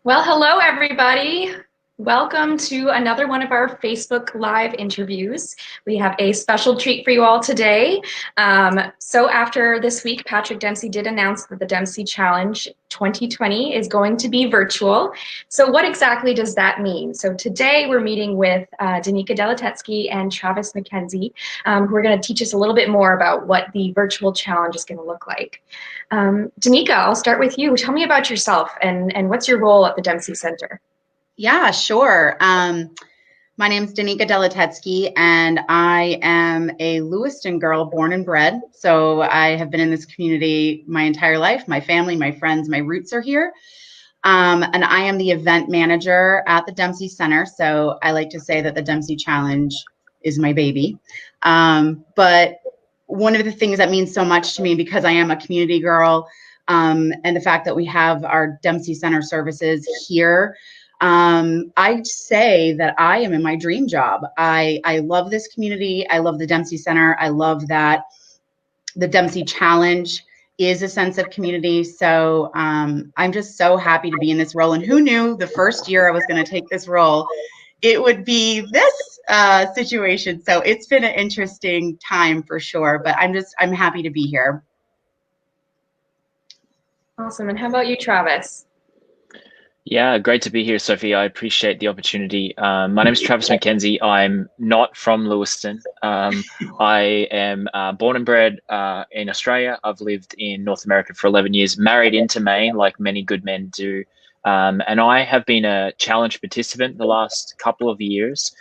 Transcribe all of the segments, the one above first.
Well, hello, everybody. Welcome to another one of our Facebook Live interviews. We have a special treat for you all today. So after this week, Patrick Dempsey did announce that the Dempsey Challenge 2020 is going to be virtual. So what exactly does that mean? So today we're meeting with Danica Deletetsky and Travis Mckenzie, who are going to teach us a little bit more about what the virtual challenge is going to look like. Danica, I'll start with you. Tell me about yourself and what's your role at the Dempsey Center? Yeah, sure. My name's Danica Deletetsky, and I am a Lewiston girl, born and bred. So I have been in this community my entire life. My family, my friends, my roots are here. And I am the event manager at the Dempsey Center. So I like to say that the Dempsey Challenge is my baby. But one of the things that means so much to me, because I am a community girl, and the fact that we have our Dempsey Center services here, I'd say that I am in my dream job. I love this community. I love the Dempsey Center. I love that the Dempsey Challenge is a sense of community. So I'm just so happy to be in this role. And who knew the first year I was going to take this role, it would be this situation. So it's been an interesting time for sure, but I'm happy to be here. Awesome. And how about you, Travis? Yeah, great to be here, Sophie. I appreciate the opportunity. My name is Travis Mckenzie. I'm not from Lewiston. I am born and bred in Australia. I've lived in North America for 11 years, married into Maine, like many good men do. And I have been a challenge participant the last couple of years.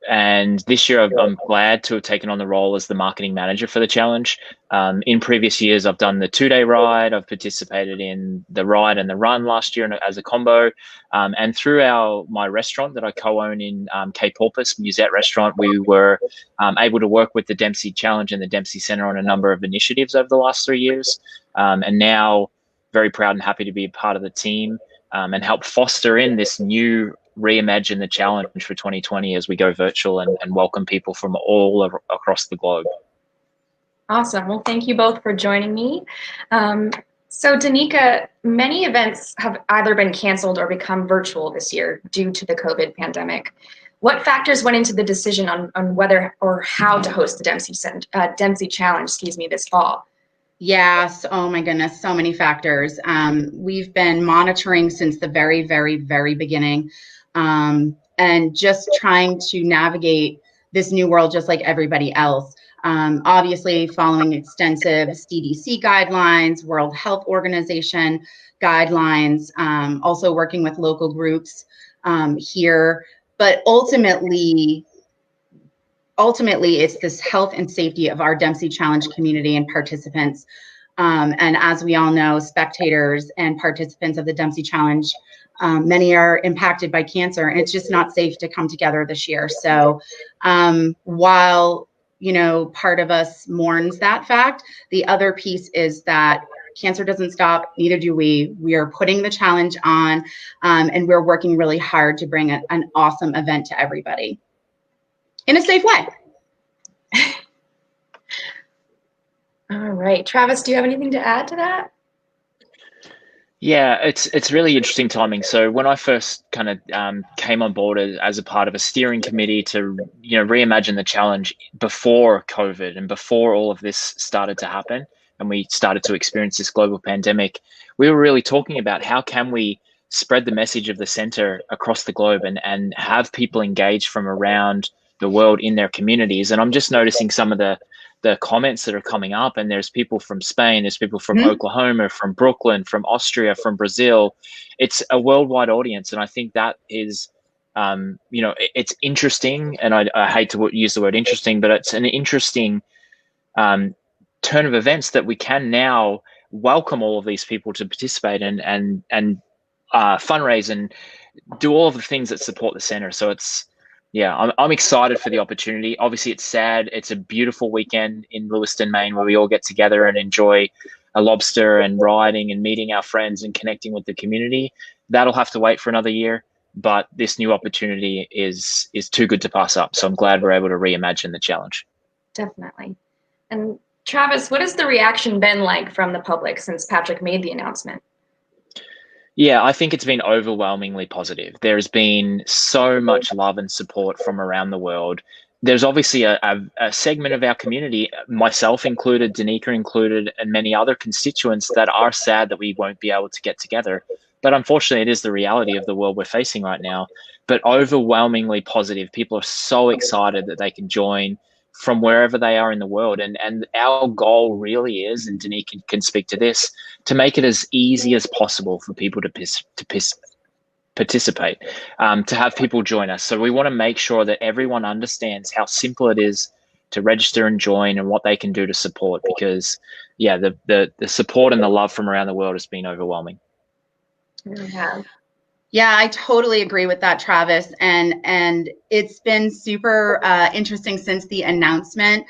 And this year, I'm glad to have taken on the role as the marketing manager for the challenge. In previous years, I've done the 2-day ride. I've participated in the ride and the run last year as a combo. And through my restaurant that I co-own in Cape Porpoise, Musette Restaurant, we were able to work with the Dempsey Challenge and the Dempsey Center on a number of initiatives over the last 3 years. And now very proud and happy to be a part of the team and help foster in this new Reimagine the challenge for 2020 as we go virtual and welcome people from all across the globe. Awesome. Well, thank you both for joining me. So Danica, many events have either been canceled or become virtual this year due to the COVID pandemic. What factors went into the decision on whether or how to host the Dempsey Challenge, this fall? Yes. Oh my goodness. So many factors. We've been monitoring since the very, very, very beginning. And just trying to navigate this new world just like everybody else. Obviously, following extensive CDC guidelines, World Health Organization guidelines, also working with local groups here. But ultimately, it's this health and safety of our Dempsey Challenge community and participants. And as we all know, spectators and participants of the Dempsey Challenge, many are impacted by cancer, and it's just not safe to come together this year. So while, part of us mourns that fact, the other piece is that cancer doesn't stop, neither do we. We are putting the challenge on, and we're working really hard to bring an awesome event to everybody in a safe way. All right. Travis, do you have anything to add to that? Yeah, it's really interesting timing. So when I first kind of came on board as a part of a steering committee to reimagine the challenge before COVID and before all of this started to happen, and we started to experience this global pandemic, we were really talking about how can we spread the message of the center across the globe and have people engaged from around the world in their communities. And I'm just noticing some of the comments that are coming up, and there's people from Spain, there's people from Oklahoma, from Brooklyn, from Austria, from Brazil. It's a worldwide audience, and I think that is it's interesting, and I hate to use the word interesting, but it's an interesting turn of events that we can now welcome all of these people to participate and fundraise and do all of the things that support the center. So I'm excited for the opportunity. Obviously, it's sad. It's a beautiful weekend in Lewiston, Maine, where we all get together and enjoy a lobster and riding and meeting our friends and connecting with the community. That'll have to wait for another year, but this new opportunity is too good to pass up. So I'm glad we're able to reimagine the challenge. Definitely. And Travis, what has the reaction been like from the public since Patrick made the announcement? Yeah, I think it's been overwhelmingly positive. There's been so much love and support from around the world. There's obviously a segment of our community, myself included, Danica included, and many other constituents that are sad that we won't be able to get together. But unfortunately, it is the reality of the world we're facing right now. But overwhelmingly positive. People are so excited that they can join from wherever they are in the world. And our goal really is, and Danica can speak to this, to make it as easy as possible for people to participate, to have people join us. So we want to make sure that everyone understands how simple it is to register and join and what they can do to support, because yeah, the support and the love from around the world has been overwhelming. Yeah. Yeah, I totally agree with that, Travis. And it's been super interesting since the announcement.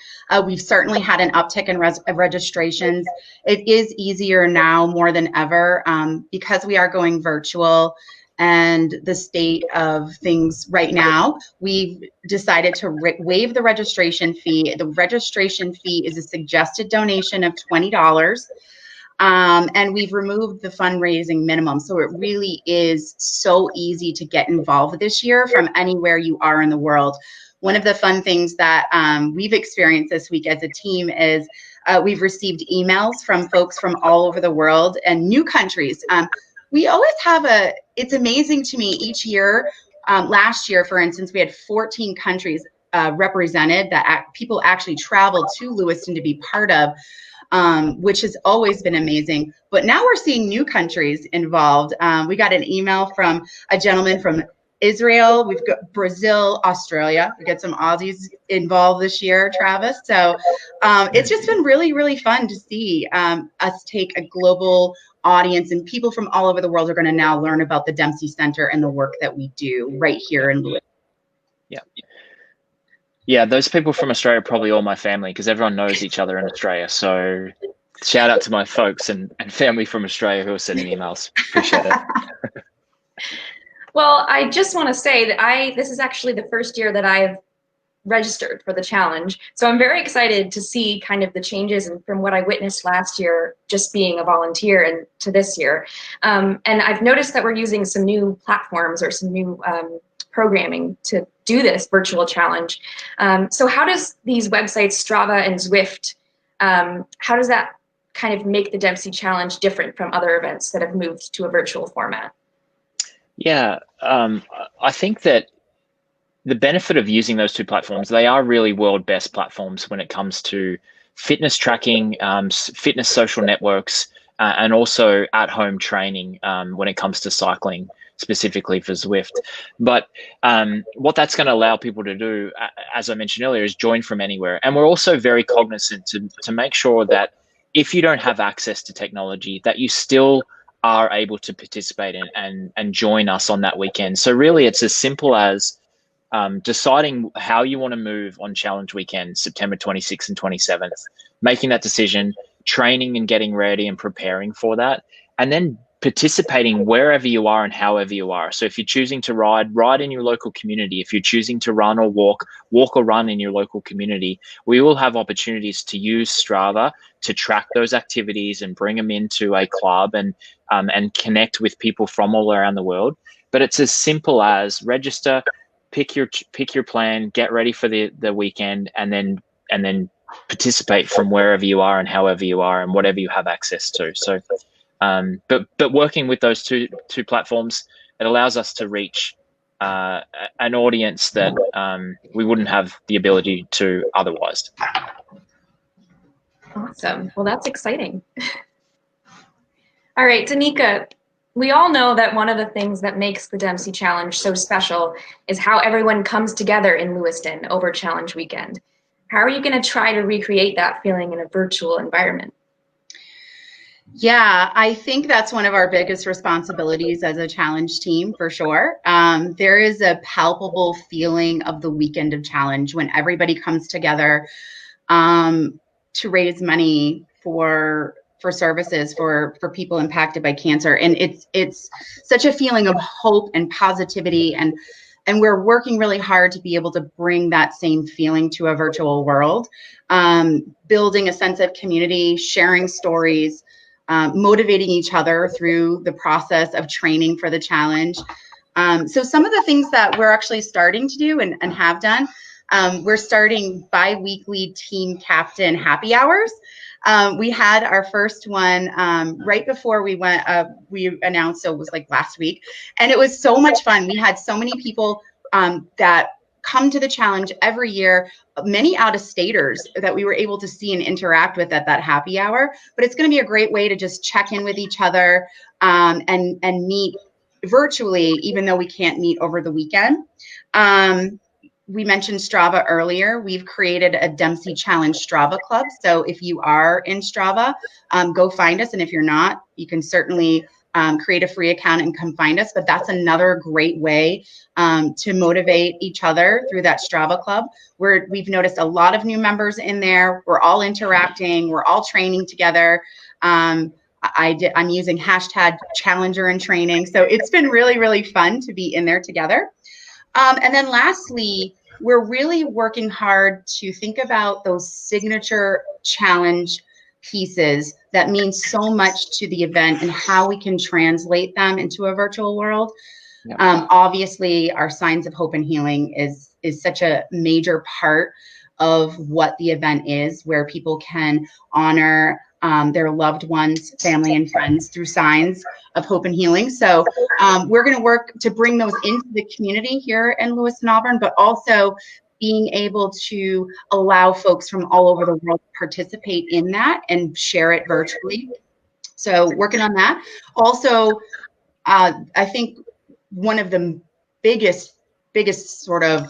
We've certainly had an uptick in registrations. It is easier now more than ever because we are going virtual, and the state of things right now. We've decided to waive the registration fee. The registration fee is a suggested donation of $20. And we've removed the fundraising minimum. So it really is so easy to get involved this year from anywhere you are in the world. One of the fun things that we've experienced this week as a team is we've received emails from folks from all over the world and new countries. We always have it's amazing to me each year. Last year, for instance, we had 14 countries represented that people actually traveled to Lewiston to be part of. Which has always been amazing. But now we're seeing new countries involved. We got an email from a gentleman from Israel. We've got Brazil, Australia. We got some Aussies involved this year, Travis. So it's just been really, really fun to see us take a global audience, and people from all over the world are going to now learn about the Dempsey Center and the work that we do right here in Lewiston. Yeah. Yeah, those people from Australia are probably all my family, because everyone knows each other in Australia. So shout out to my folks and family from Australia who are sending emails. Appreciate it. Well, I just want to say that this is actually the first year that I've registered for the challenge. So I'm very excited to see kind of the changes and from what I witnessed last year, just being a volunteer, and to this year. And I've noticed that we're using some new platforms or some new programming to do this virtual challenge. So how does these websites, Strava and Zwift, how does that kind of make the Dempsey Challenge different from other events that have moved to a virtual format? Yeah, I think that the benefit of using those two platforms, they are really world best platforms when it comes to fitness tracking, fitness social networks, and also at-home training when it comes to cycling, specifically for Zwift. But what that's going to allow people to do, as I mentioned earlier, is join from anywhere. And we're also very cognizant to make sure that if you don't have access to technology, that you still are able to participate and join us on that weekend. So really, it's as simple as deciding how you want to move on Challenge Weekend, September 26th and 27th, making that decision, training and getting ready and preparing for that, and then participating wherever you are and however you are. So if you're choosing to ride in your local community. If you're choosing to run or walk or run in your local community, we will have opportunities to use Strava to track those activities and bring them into a club and connect with people from all around the world. But it's as simple as register, pick your plan, get ready for the weekend, and then participate from wherever you are and however you are and whatever you have access to. So but working with those two platforms, it allows us to reach an audience that we wouldn't have the ability to otherwise. Awesome. Well, that's exciting. All right, Danica, we all know that one of the things that makes the Dempsey Challenge so special is how everyone comes together in Lewiston over Challenge Weekend. How are you going to try to recreate that feeling in a virtual environment? Yeah, I think that's one of our biggest responsibilities as a challenge team, for sure. There is a palpable feeling of the weekend of challenge when everybody comes together to raise money for services for people impacted by cancer. And it's such a feeling of hope and positivity, and we're working really hard to be able to bring that same feeling to a virtual world, building a sense of community, sharing stories, motivating each other through the process of training for the challenge. So some of the things that we're actually starting to do and have done, we're starting bi-weekly team captain happy hours. We had our first one right before we announced, so it was like last week, and it was so much fun. We had so many people that come to the challenge every year, many out-of-staters that we were able to see and interact with at that happy hour. But it's going to be a great way to just check in with each other and meet virtually, even though we can't meet over the weekend. We mentioned Strava earlier. We've created a Dempsey Challenge Strava club. So if you are in Strava, go find us. And if you're not, you can certainly create a free account and come find us. But that's another great way to motivate each other through that Strava club, where we've noticed a lot of new members in there. We're all interacting. We're all training together. I'm using hashtag Challenger in training. So it's been really, really fun to be in there together. And then lastly, we're really working hard to think about those signature challenge pieces that mean so much to the event and how we can translate them into a virtual world. Yep. Obviously, our Signs of Hope and Healing is such a major part of what the event is, where people can honor their loved ones, family, and friends through signs of hope and healing. So we're going to work to bring those into the community here in Lewis and Auburn, but also being able to allow folks from all over the world to participate in that and share it virtually. So working on that. Also, I think one of the biggest sort of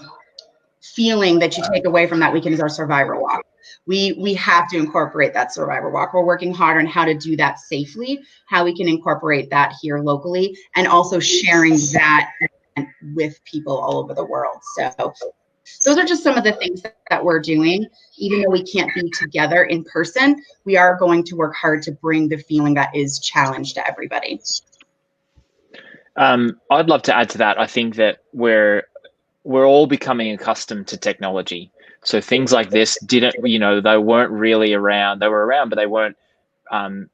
feeling that you take away from that weekend is our Survivor Walk. We have to incorporate that Survivor Walk. We're working hard on how to do that safely, how we can incorporate that here locally, and also sharing that with people all over the world. So those are just some of the things that we're doing. Even though we can't be together in person, we are going to work hard to bring the feeling that is challenge to everybody. I'd love to add to that. I think that we're all becoming accustomed to technology. So things like this they weren't really around. They were around, but they weren't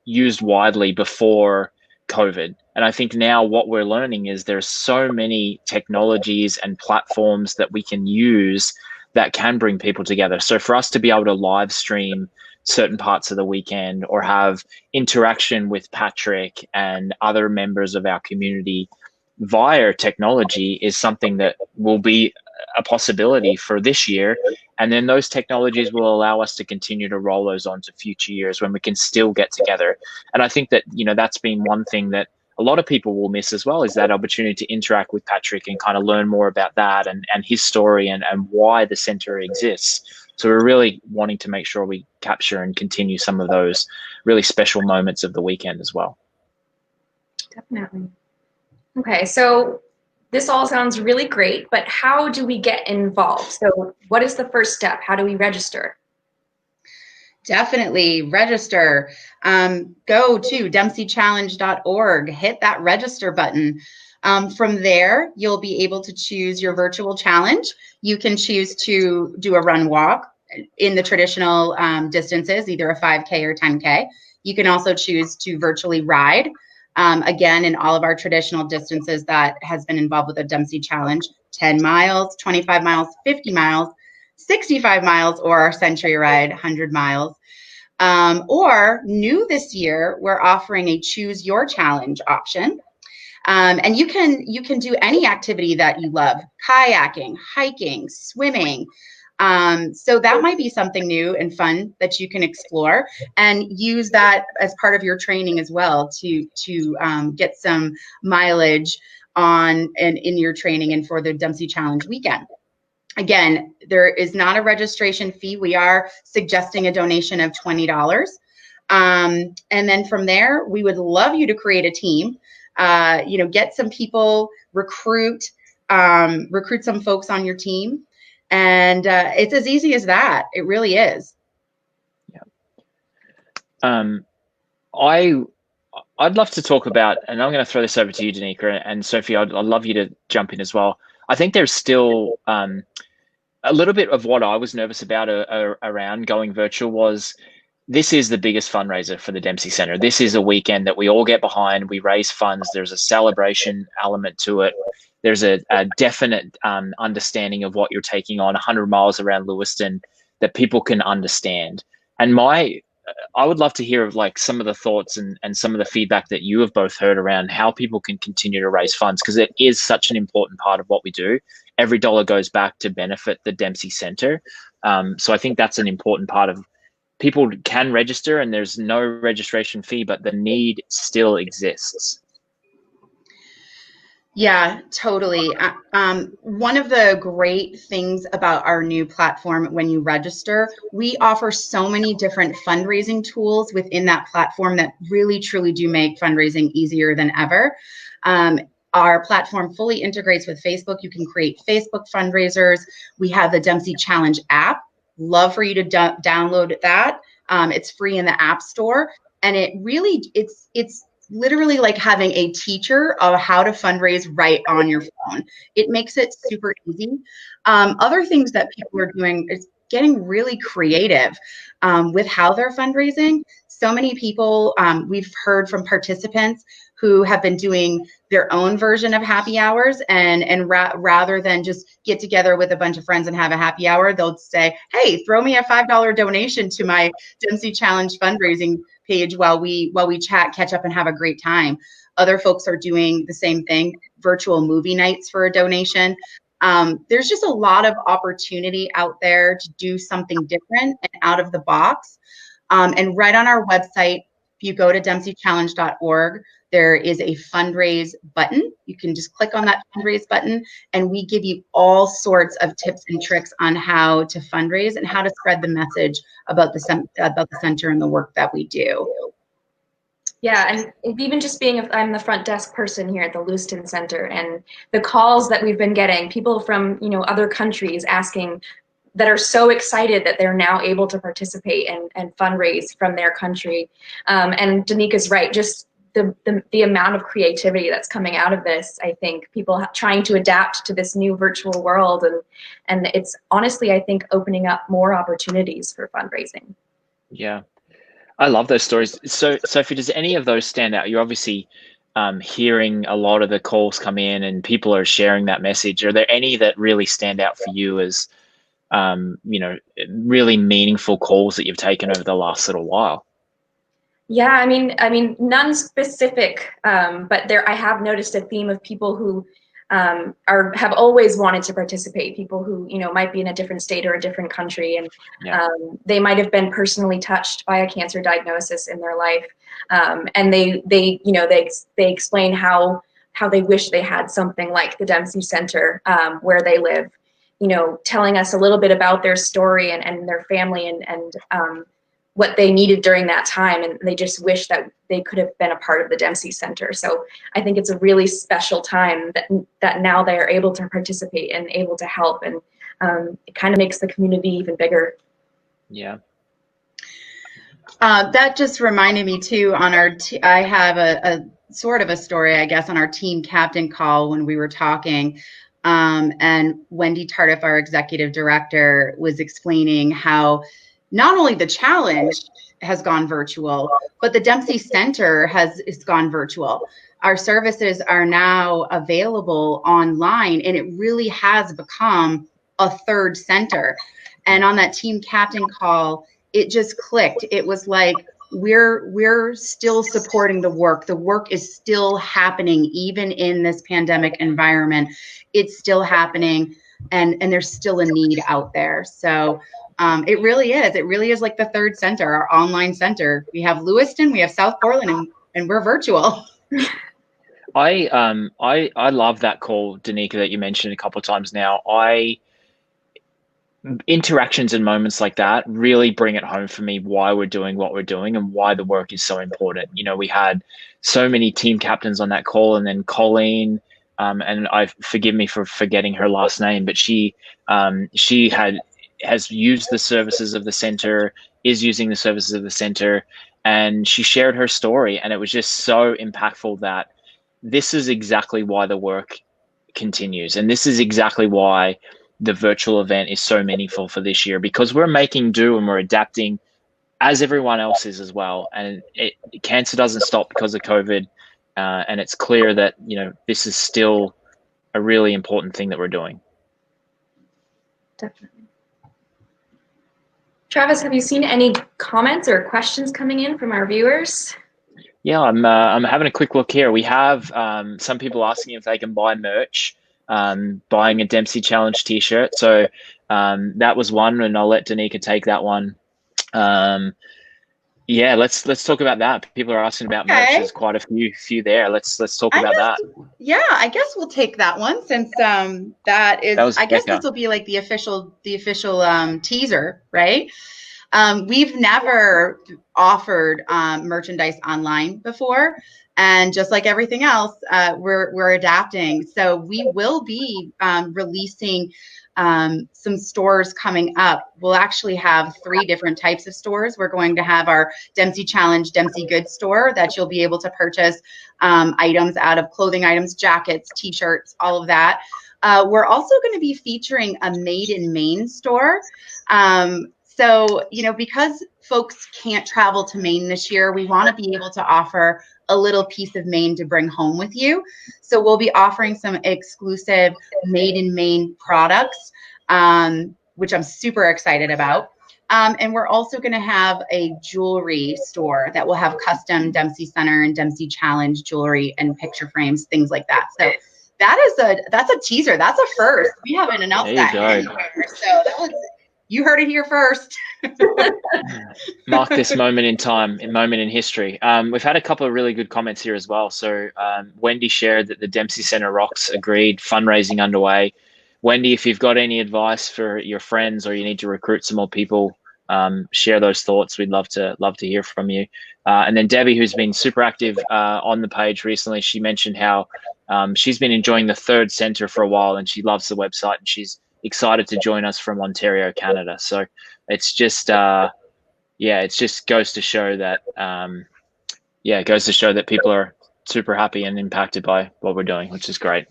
used widely before COVID. And I think now what we're learning is there's so many technologies and platforms that we can use that can bring people together. So for us to be able to live stream certain parts of the weekend or have interaction with Patrick and other members of our community via technology is something that will be a possibility for this year. And then those technologies will allow us to continue to roll those on to future years when we can still get together. And I think that, that's been one thing that a lot of people will miss as well, is that opportunity to interact with Patrick and kind of learn more about that and his story and why the center exists. So we're really wanting to make sure we capture and continue some of those really special moments of the weekend as well. Definitely. Okay, so this all sounds really great, but how do we get involved? So what is the first step? How do we register? Definitely register. Go to dempseychallenge.org, hit that register button. From there, you'll be able to choose your virtual challenge. You can choose to do a run walk in the traditional distances, either a 5K or 10K. You can also choose to virtually ride. Again, in all of our traditional distances that has been involved with the Dempsey Challenge, 10 miles, 25 miles, 50 miles, 65 miles, or our Century Ride, 100 miles. Or new this year, we're offering a Choose Your Challenge option. And you can do any activity that you love: kayaking, hiking, swimming. So that might be something new and fun that you can explore and use that as part of your training as well to get some mileage in your training and for the Dempsey Challenge weekend. Again, there is not a registration fee. We are suggesting a donation of $20. And then from there, we would love you to create a team, get some people, recruit some folks on your team. And it's as easy as that. It really is. Yeah. I'd love to talk about, and I'm going to throw this over to you, Danica, and Sophie, I'd love you to jump in as well. I think there's still a little bit of what I was nervous about around going virtual was this is the biggest fundraiser for the Dempsey Center. This is a weekend that we all get behind. We raise funds. There's a celebration element to it. There's a definite understanding of what you're taking on 100 miles around Lewiston that people can understand. And I would love to hear of like some of the thoughts and some of the feedback that you have both heard around how people can continue to raise funds, because it is such an important part of what we do. Every dollar goes back to benefit the Dempsey Center. So I think that's an important part of people can register, and there's no registration fee, but the need still exists. Yeah, totally. One of the great things about our new platform, when you register, we offer so many different fundraising tools within that platform that really, truly do make fundraising easier than ever. Our platform fully integrates with Facebook. You can create Facebook fundraisers. We have the Dempsey Challenge app. Love for you to download that. It's free in the App Store, and it's literally like having a teacher of how to fundraise right on your phone. It makes it super easy. Other things that people are doing is getting really creative with how they're fundraising. So many people, we've heard from participants who have been doing their own version of happy hours, and rather than just get together with a bunch of friends and have a happy hour, they'll say, hey, throw me a $5 donation to my Dempsey Challenge fundraising page while we chat, catch up, and have a great time. Other folks are doing the same thing, virtual movie nights for a donation. There's just a lot of opportunity out there to do something different and out of the box. And right on our website, if you go to dempseychallenge.org, there is a fundraise button. You can just click on that fundraise button, and we give you all sorts of tips and tricks on how to fundraise and how to spread the message about the center and the work that we do. Yeah, and even just I'm the front desk person here at the Lewiston Center, and the calls that we've been getting, people from other countries asking, that are so excited that they're now able to participate and fundraise from their country. And Danika's right, just the amount of creativity that's coming out of this. I think people trying to adapt to this new virtual world, and it's honestly, I think, opening up more opportunities for fundraising. Yeah, I love those stories. So Sophie, does any of those stand out? You're obviously hearing a lot of the calls come in and people are sharing that message. Are there any that really stand out for you as really meaningful calls that you've taken over the last little while? Yeah, I mean, none specific, but I have noticed a theme of people who have always wanted to participate. People who might be in a different state or a different country, and they might have been personally touched by a cancer diagnosis in their life, and they explain how they wish they had something like the Dempsey Center where they live. Telling us a little bit about their story and their family and what they needed during that time, and they just wish that they could have been a part of the Dempsey Center. So I think it's a really special time that now they are able to participate and able to help, and it kind of makes the community even bigger. Yeah. That just reminded me too, on our I have a sort of a story, I guess, on our team captain call when we were talking. And Wendy Tardif, our executive director, was explaining how not only the challenge has gone virtual, but the Dempsey Center has gone virtual. Our services are now available online, and it really has become a third center. And on that team captain call, it just clicked. It was like, we're still supporting the work. The work is still happening, even in this pandemic environment. It's still happening, and there's still a need out there. So it really is like the third center, our online center. We have Lewiston, we have South Portland, and we're virtual. I love that call, Danica, that you mentioned a couple of times now. Interactions and moments like that really bring it home for me why we're doing what we're doing and why the work is so important. We had so many team captains on that call, and then Colleen, and forgive me for forgetting her last name, but she has used the services of the center, is using the services of the center, and she shared her story, and it was just so impactful that this is exactly why the work continues, and this is exactly why the virtual event is so meaningful for this year, because we're making do and we're adapting as everyone else is as well. And cancer doesn't stop because of COVID. And it's clear that, this is still a really important thing that we're doing. Definitely. Travis, have you seen any comments or questions coming in from our viewers? Yeah, I'm having a quick look here. We have some people asking if they can buy merch, buying a Dempsey Challenge t-shirt. So that was one, and I'll let Danica take that one. Yeah, let's talk about that. People are asking about merch. There's quite a few there. Let's talk about that. Yeah, I guess we'll take that one since that is. I guess this will be like the official teaser, right? We've never offered merchandise online before, and just like everything else, we're adapting. So we will be releasing some stores coming up. We'll actually have 3 different types of stores. We're going to have our Dempsey Challenge, Dempsey Goods store that you'll be able to purchase items out of, clothing items, jackets, t-shirts, all of that. We're also going to be featuring a Made in Maine store. So, because folks can't travel to Maine this year, we want to be able to offer a little piece of Maine to bring home with you. So we'll be offering some exclusive Made in Maine products, which I'm super excited about. And we're also going to have a jewelry store that will have custom Dempsey Center and Dempsey Challenge jewelry and picture frames, things like that. So that's a teaser. That's a first. We haven't announced that anywhere. So you heard it here first. Mark this moment in time, a moment in history. We've had a couple of really good comments here as well. So Wendy shared that the Dempsey Center rocks, agreed, fundraising underway. Wendy, if you've got any advice for your friends or you need to recruit some more people, share those thoughts. We'd love to hear from you. And then Debbie, who's been super active on the page recently, she mentioned how she's been enjoying the 3rd center for a while and she loves the website and she's excited to join us from Ontario, Canada. So it's just, it just goes to show that, people are super happy and impacted by what we're doing, which is great.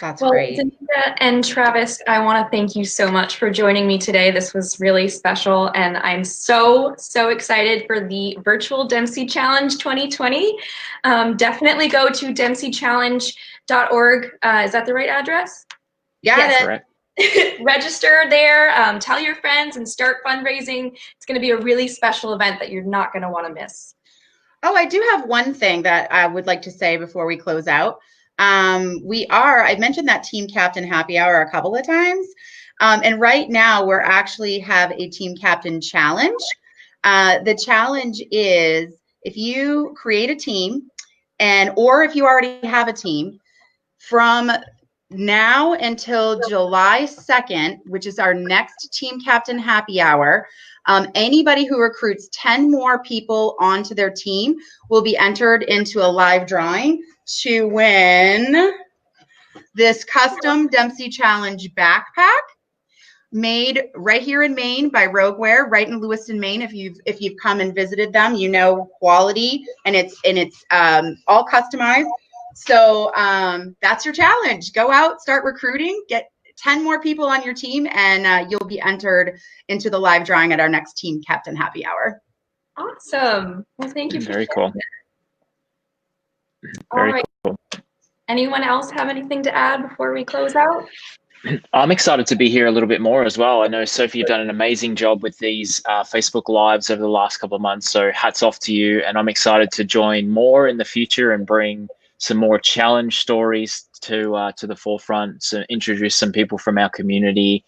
That's great. Danica and Travis, I want to thank you so much for joining me today. This was really special, and I'm so excited for the virtual Dempsey Challenge 2020. Definitely go to dempseychallenge.org. Is that the right address? Yes, correct. Register there, tell your friends, and start fundraising. It's going to be a really special event that you're not going to want to miss. Oh, I do have one thing that I would like to say before we close out. I've mentioned that Team Captain Happy Hour a couple of times. And right now we're actually have a Team Captain Challenge. The challenge is if you create a team or if you already have a team, from now until July 2nd, which is our next Team Captain Happy Hour, anybody who recruits 10 more people onto their team will be entered into a live drawing to win this custom Dempsey Challenge backpack made right here in Maine by Rogueware, right in Lewiston, Maine. If you've come and visited them, quality, and it's all customized. So that's your challenge. Go out, start recruiting, get 10 more people on your team, and you'll be entered into the live drawing at our next Team Captain Happy Hour. Awesome. Well, thank you. Very cool. Very cool. Anyone else have anything to add before we close out? I'm excited to be here a little bit more as well. I know, Sophie, you've done an amazing job with these Facebook Lives over the last couple of months, so hats off to you. And I'm excited to join more in the future and bring some more challenge stories to the forefront, so introduce some people from our community,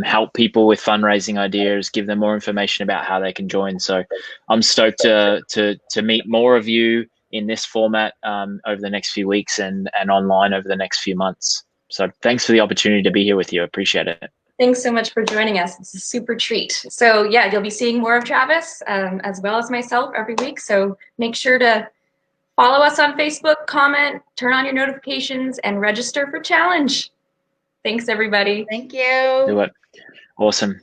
help people with fundraising ideas, give them more information about how they can join. So I'm stoked to meet more of you in this format over the next few weeks and online over the next few months. So thanks for the opportunity to be here with you. I appreciate it. Thanks so much for joining us. It's a super treat. So yeah, you'll be seeing more of Travis as well as myself every week. So make sure to follow us on Facebook, comment, turn on your notifications, and register for challenge. Thanks, everybody. Thank you. Do it. Awesome.